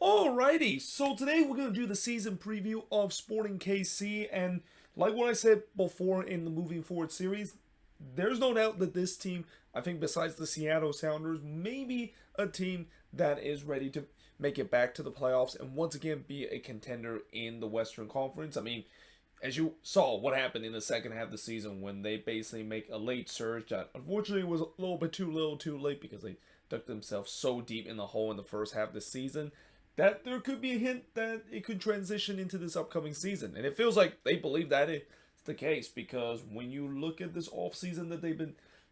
Alrighty, so today we're going to do the season preview of Sporting KC, and like what I said before in the Moving Forward series, there's no doubt that this team, I think besides the Seattle Sounders, may be a team that is ready to make it back to the playoffs and once again be a contender in the Western Conference. I mean, as you saw what happened in the second half of the season when they basically make a late surge that unfortunately was a little bit too little too late because they dug themselves so deep in the hole in the first half of the season that there could be a hint that it could transition into this upcoming season. And it feels like they believe that it's the case because when you look at this off season that they've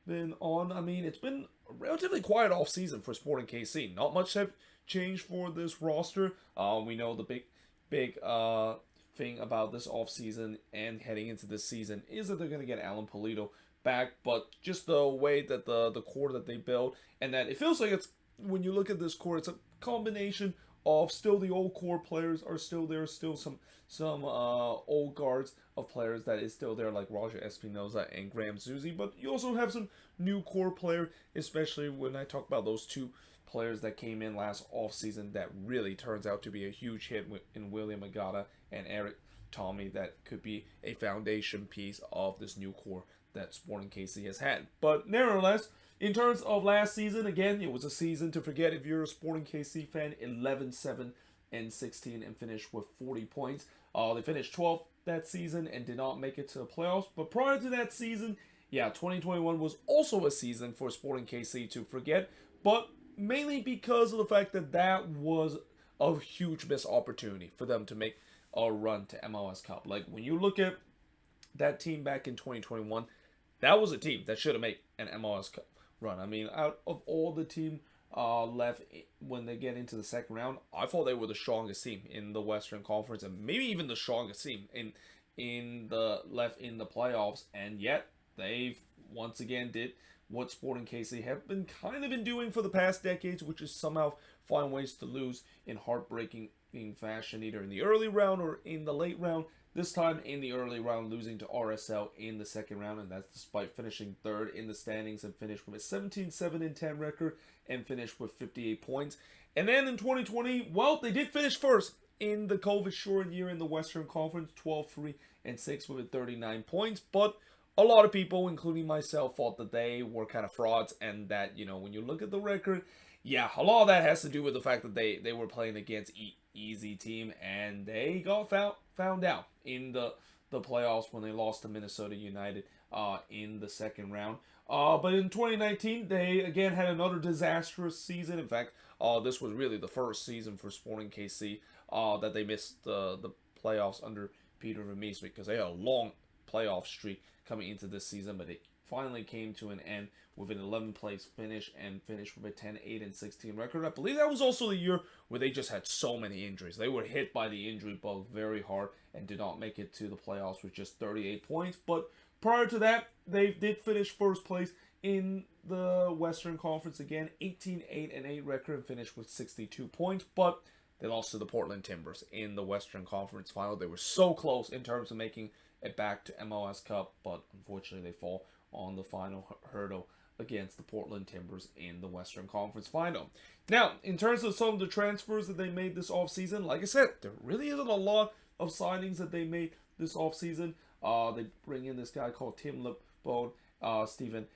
been on, I mean, it's been a relatively quiet off season for Sporting KC. Not much have changed for this roster. We know the big thing about this off season and heading into this season is that they're going to get Alan Polito back, but just the way that the core that they built and that it feels like it's when you look at this core, it's a combination of still the old core players are still there, still some old guards of players that is still there like Roger Espinoza and Graham Zuzi, but you also have some new core player, especially when I talk about those two players that came in last offseason that really turns out to be a huge hit in William Agata and Eric Tommy that could be a foundation piece of this new core that Sporting KC has had. But nevertheless, in terms of last season, again, it was a season to forget if you're a Sporting KC fan. 11-7-16 and finished with 40 points. They finished 12th that season and did not make it to the playoffs. But prior to that season, yeah, 2021 was also a season for Sporting KC to forget. But mainly because of the fact that that was a huge missed opportunity for them to make a run to MLS Cup. Like when you look at that team back in 2021, that was a team that should have made an MLS Cup run. I mean, out of all the team left when they get into the second round, I thought they were the strongest team in the Western Conference and maybe even the strongest team in the left in the playoffs. And yet they once again did what Sporting KC have been kind of been doing for the past decades, which is somehow find ways to lose in heartbreaking fashion, either in the early round or in the late round. This time in the early round, losing to RSL in the second round, and that's despite finishing third in the standings and finished with a 17-7-10 record and finished with 58 points. And then in 2020, well, they did finish first in the COVID-shortened year in the Western Conference, 12-3-6 with 39 points, but a lot of people, including myself, thought that they were kind of frauds and that, when you look at the record, yeah, a lot of that has to do with the fact that they were playing against easy team and they got found out in the playoffs when they lost to Minnesota United in the second round. But in 2019, they again had another disastrous season. In fact, this was really the first season for Sporting KC that they missed the playoffs under Peter Vermes because they had a long playoff streak coming into this season, but it finally came to an end with an 11th place finish and finished with a 10-8-16 record. I believe that was also the year where they just had so many injuries. They were hit by the injury bug very hard and did not make it to the playoffs with just 38 points. But prior to that, they did finish first place in the Western Conference again, 18-8-8 record and finished with 62 points. But they lost to the Portland Timbers in the Western Conference final. They were so close in terms of making it back to MLS Cup, but unfortunately they fall on the final hurdle against the Portland Timbers in the Western Conference final. Now, in terms of some of the transfers that they made this offseason, like I said, there really isn't a lot of signings that they made this offseason. They bring in this guy called Tim Lipbode, Stephen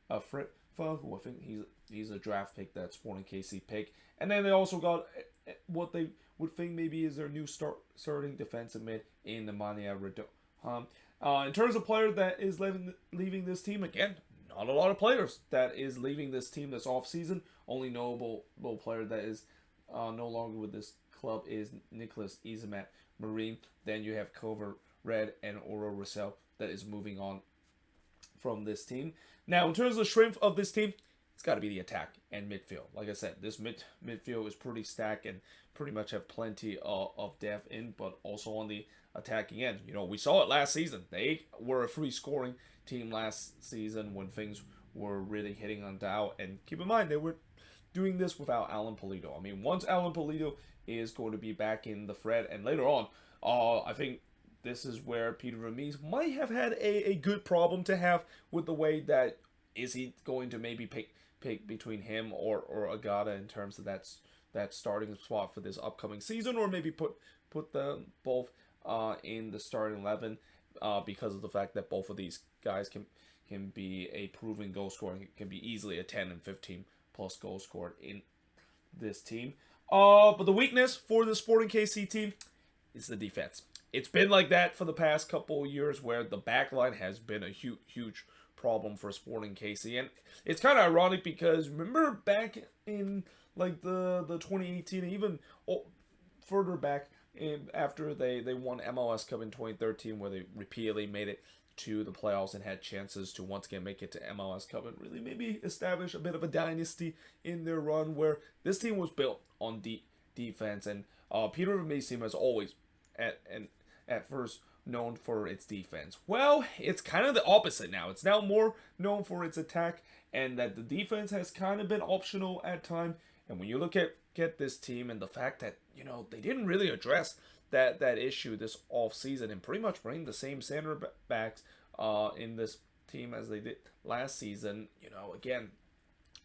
Frippa, who I think he's a draft pick that Sporting KC pick. And then they also got what they would think maybe is their new starting defensive mid in Nemanja Radon. In terms of player that is leaving this team, again, not a lot of players that is leaving this team this offseason. Only notable player that is no longer with this club is Nicholas Izamat Marine. Then you have Cover Red and Oro Russell that is moving on from this team. Now, in terms of strength of this team, it's got to be the attack and midfield. Like I said, this midfield is pretty stacked and pretty much have plenty of depth in, but also on the attacking end. We saw it last season. They were a free scoring team last season when things were really hitting on dial. And keep in mind, they were doing this without Alan Polito. I mean, once Alan Polito is going to be back in the thread, and later on, I think this is where Peter Vermes might have had a good problem to have with the way that is he going to maybe pick between him or Agata in terms of that starting spot for this upcoming season, or maybe put them both in the starting 11 because of the fact that both of these guys can be a proven goal scorer and can be easily a 10 and 15 plus goal scorer in this team. But the weakness for the Sporting KC team is the defense. It's been like that for the past couple of years where the backline has been a huge problem for Sporting KC. And it's kind of ironic because remember back in like the 2018, even further back after they won MLS Cup in 2013 where they repeatedly made it to the playoffs and had chances to once again make it to MLS Cup and really maybe establish a bit of a dynasty in their run where this team was built on defense. And Peter Vermes' team has always at first known for its defense. Well, it's kind of the opposite now. It's now more known for its attack, and that the defense has kind of been optional at time. And when you look at this team and the fact that they didn't really address that issue this off season and pretty much bring the same center backs in this team as they did last season, again,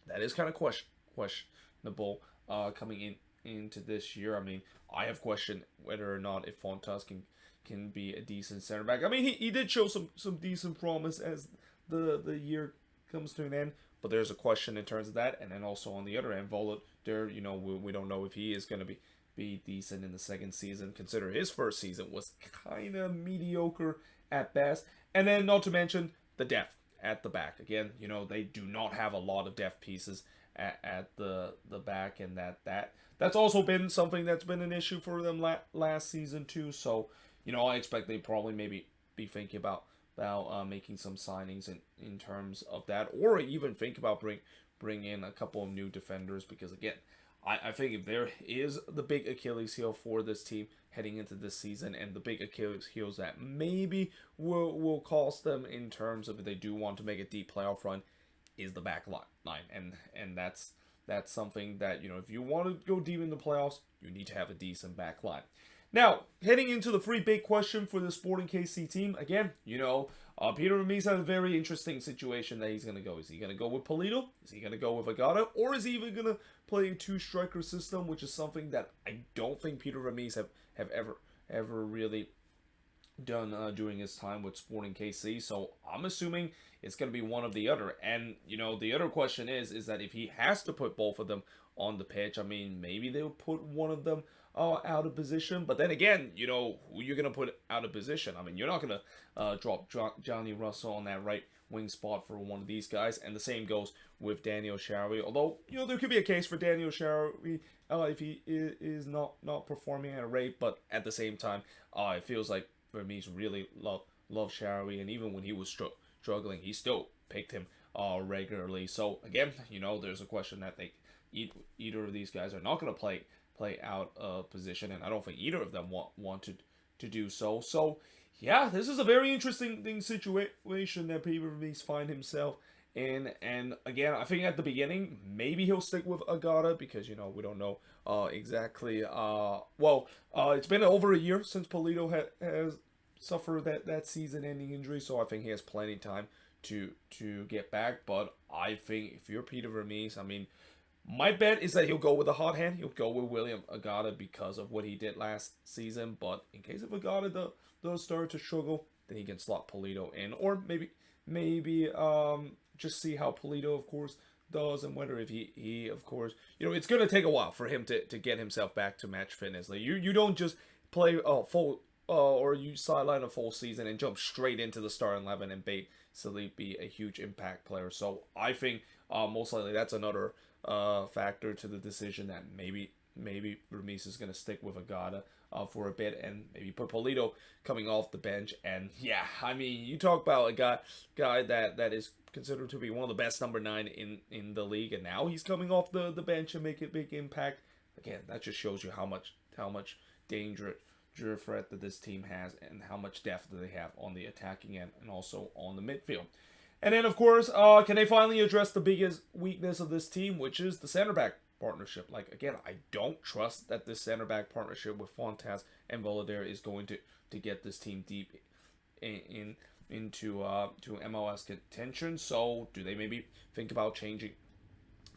that is kind of questionable coming into this year. I mean, I have questioned whether or not if Fontas can be a decent center back. I mean, he did show some decent promise as the year comes to an end, but there's a question in terms of that. And then also on the other end, Volat, we don't know if he is going to be decent in the second season. Consider his first season was kind of mediocre at best. And then not to mention the depth at the back. Again, they do not have a lot of depth pieces at the back, and that's also been something that's been an issue for them last season too. So, I expect they probably maybe be thinking about making some signings in terms of that, or even think about bring in a couple of new defenders, because again, I think if there is the big Achilles heel for this team heading into this season, and the big Achilles heels that maybe will cost them in terms of if they do want to make a deep playoff run, is the back line, and that's something that if you want to go deep in the playoffs, you need to have a decent back line. Now, heading into the free big question for the Sporting KC team, again, Peter Vermes has a very interesting situation that he's going to go. Is he going to go with Polito? Is he going to go with Agata? Or is he even going to play a two-striker system, which is something that I don't think Peter Vermes have ever really done during his time with Sporting KC. So I'm assuming it's going to be one of the other. And, the other question is that if he has to put both of them on the pitch, I mean, maybe they'll put one of them out of position. But then again, who you're going to put out of position? I mean, you're not going to drop Johnny Russell on that right wing spot for one of these guys. And the same goes with Daniel Showery. Although, there could be a case for Daniel Showery if he is not performing at a rate. But at the same time, it feels like Vermes really love Showery. And even when he was struggling, he still picked him regularly. So, again, there's a question that either of these guys are not going to play out of position, and I don't think either of them wanted to do so. So, yeah, this is a very interesting situation that Peter Vermes find himself in. And again, I think at the beginning, maybe he'll stick with Agata because, we don't know exactly. It's been over a year since Polito has suffered that season-ending injury, so I think he has plenty of time to get back. But I think if you're Peter Vermes, I mean, my bet is that he'll go with a hot hand. He'll go with William Agata because of what he did last season. But in case if Agata does start to struggle, then he can slot Polito in. Or maybe just see how Polito, of course, does, and whether if he of course, it's going to take a while for him to get himself back to match fitness. Like you don't just play a full or you sideline a full season and jump straight into the starting 11 and basically be a huge impact player. So I think most likely that's another factor to the decision that maybe Vermes is going to stick with Agata for a bit and maybe put Polito coming off the bench. And yeah, I mean, you talk about a guy that is considered to be one of the best number 9 in the league, and now he's coming off the bench and make a big impact. Again, that just shows you how much danger threat that this team has and how much depth that they have on the attacking end and also on the midfield. And then, of course, can they finally address the biggest weakness of this team, which is the center back partnership? Like, again, I don't trust that this center back partnership with Fontas and Volader is going to get this team deep into MLS contention. So, do they maybe think about changing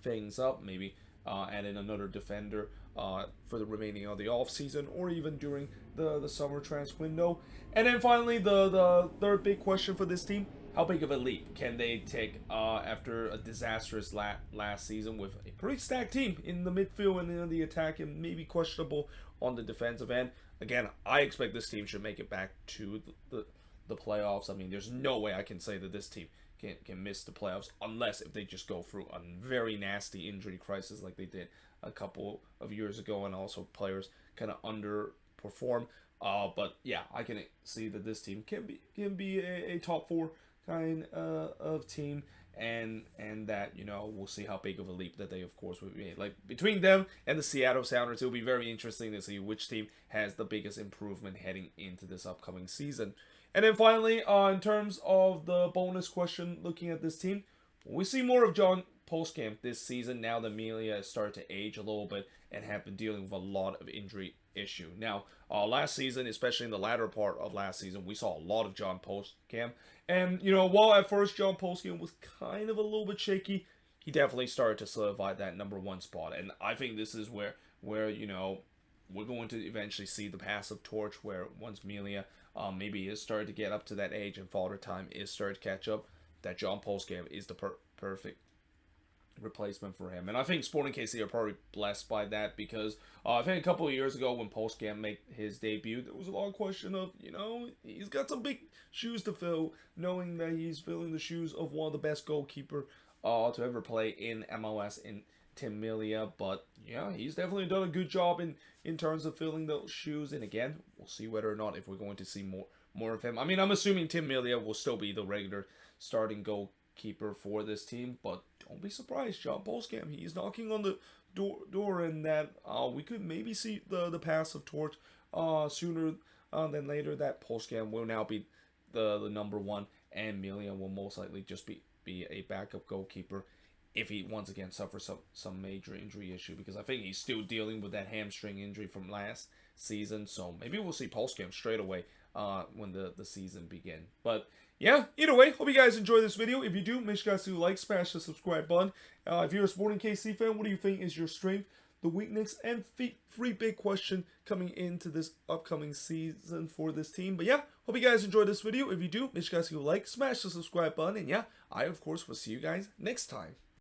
things up? Maybe add in another defender for the remaining of the off season or even during the summer transfer window. And then finally, the third big question for this team: how big of a leap can they take after a disastrous last season with a pretty stacked team in the midfield and in the attack, and maybe questionable on the defensive end? Again, I expect this team should make it back to the playoffs. I mean, there's no way I can say that this team can miss the playoffs unless if they just go through a very nasty injury crisis like they did a couple of years ago, and also players kind of underperform. But yeah, I can see that this team can be a top four kind of team, and that, you know, we'll see how big of a leap that they of course would be. Like between them and the Seattle Sounders, it'll be very interesting to see which team has the biggest improvement heading into this upcoming season. And then finally, in terms of the bonus question, looking at this team, we see more of John Postcamp this season now that Amelia has started to age a little bit and have been dealing with a lot of injury issue. Now, last season, especially in the latter part of last season, we saw a lot of John Postcamp. And, you know, while at first John Postcamp was kind of a little bit shaky, he definitely started to solidify that #1 spot. And I think this is where you know, we're going to eventually see the passive torch, where once Amelia maybe is started to get up to that age and father time is started to catch up, that John Postcamp is the perfect replacement for him. And I think Sporting KC are probably blessed by that, because I think a couple of years ago when Postcamp made his debut, there was a lot of question of, you know, he's got some big shoes to fill, knowing that he's filling the shoes of one of the best goalkeeper to ever play in MLS in Tim Melia. But yeah, he's definitely done a good job in terms of filling those shoes. And again, we'll see whether or not if we're going to see more of him. I mean, I'm assuming Tim Melia will still be the regular starting goalkeeper for this team, but don't be surprised, John Postcamp, he's knocking on the door, and that we could maybe see the passive torch sooner than later. That Postcamp will now be the #1, and Melia will most likely just be a backup goalkeeper if he once again suffers some major injury issue, because I think he's still dealing with that hamstring injury from last season. So maybe we'll see Postcamp straight away when the season begins. But yeah, either way, hope you guys enjoy this video. If you do, make sure you guys to like, smash the subscribe button. If you're a Sporting KC fan, what do you think is your strength, the weakness, and free big question coming into this upcoming season for this team? But yeah, hope you guys enjoyed this video. If you do, make sure you guys to like, smash the subscribe button, and yeah, I of course will see you guys next time.